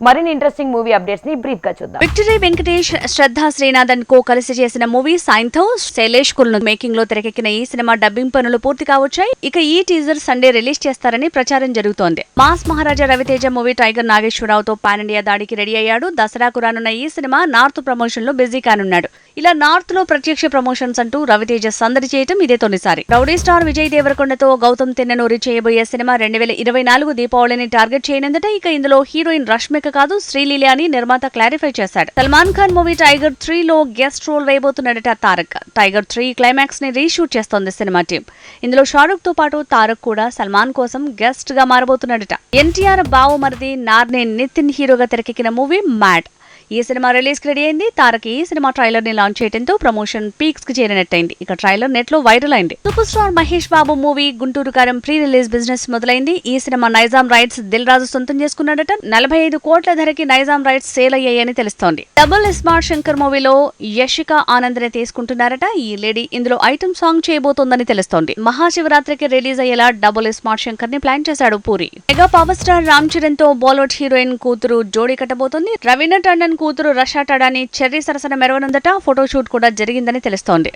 మరిన్ని interesting movie updates ని brief గా చూద్దాం. Victory Venkatesh, Shraddha Srinath and co కలిసి చేసిన మూవీ సాయంతో శైలేష్ కుల్ మేకింగ్ లో తెరకెక్కిన ఈ సినిమా డబ్బింగ్ పనులు పూర్తి కావచ్చాయి. ఇక ఈ టీజర్ సండే రిలీజ్ చేస్తారని ప్రచారం జరుగుతోంది. Mass Maharaja Ravi Teja movie Tiger నాగేశ్వరరావుతో పాన్ ఇండియా దాడికి రెడీ అయ్యాడు. దసరాకు రానున్న ఈ సినిమా నార్త్ ప్రమోషన్ లో బిజీ కానున్నాడు. ఇలా నార్త్ లో ప్రత్యక్ష ప్రమోషన్స్ అంటూ రవితేజ సందడి చేయటం ఇదే తొలిసారి. రౌడీ స్టార్ విజయ్ దేవరకొండతో గౌతమ్ తిన్ననూరి చేయబోయే సినిమా 2024 దీపావళిని టార్గెట్ చేయనుందట. ఇక ఇందులో హీరోయిన్ రష్మిక కాదు, శ్రీలీల అని నిర్మాత క్లారిఫై చేశాడు. సల్మాన్ ఖాన్ మూవీ టైగర్ 3 లో గెస్ట్ రోల్ వేయబోతున్నాడట తారక్. టైగర్ 3 క్లైమాక్స్ ని రీషూట్ చేస్తోంది సినిమా టీం. ఇందులో షారుఖ్ తో పాటు తారక్ కూడా సల్మాన్ కోసం గెస్ట్ గా మారబోతున్నాడట. ఎన్టీఆర్ బావమరిది నార్నే నితిన్ హీరోగా తెరకెక్కిన మూవీ మ్యాడ్. ఈ సినిమా రిలీజ్ కి రెడీ అయింది. తారక్ ఈ సినిమా ట్రైలర్ ని లాంచ్ చేయడంతో ప్రమోషన్ పీక్స్ కి చేరినట్టయింది. ఇక ట్రైలర్ నెట్ లో వైరల్ అయింది. Super star Mahesh Babu movie Guntur కారం ప్రీ రిలీజ్ బిజినెస్ మొదలైంది. ఈ సినిమా నైజాం రైట్స్ దిల్ రాజు సొంతం చేసుకున్నాడట. 45 కోట్ల ధరకి నైజాం రైట్స్ సేల్ అయ్యాయని తెలుస్తోంది. డబుల్ స్మార్ట్ శంకర్ మూవీలో యశిక ఆనంద్ ని తీసుకుంటున్నారట. ఈ లేడీ ఇందులో ఐటమ్ సాంగ్ చేయబోతోందని తెలుస్తోంది. మహాశివరాత్రికి రిలీజ్ అయ్యేలా డబుల్ స్మార్ట్ శంకర్ ని ప్లాన్ చేశాడు puri. Mega power star Ram Charan తో బాలీవుడ్ హీరోయిన్ కూతురు జోడీ కట్టబోతోంది. రవీనా టండన్ కూతురు రషా టడాని చెర్రీ సరసన మెరవనుందట. ఫోటోషూట్ కూడా జరిగిందని తెలుస్తోంది.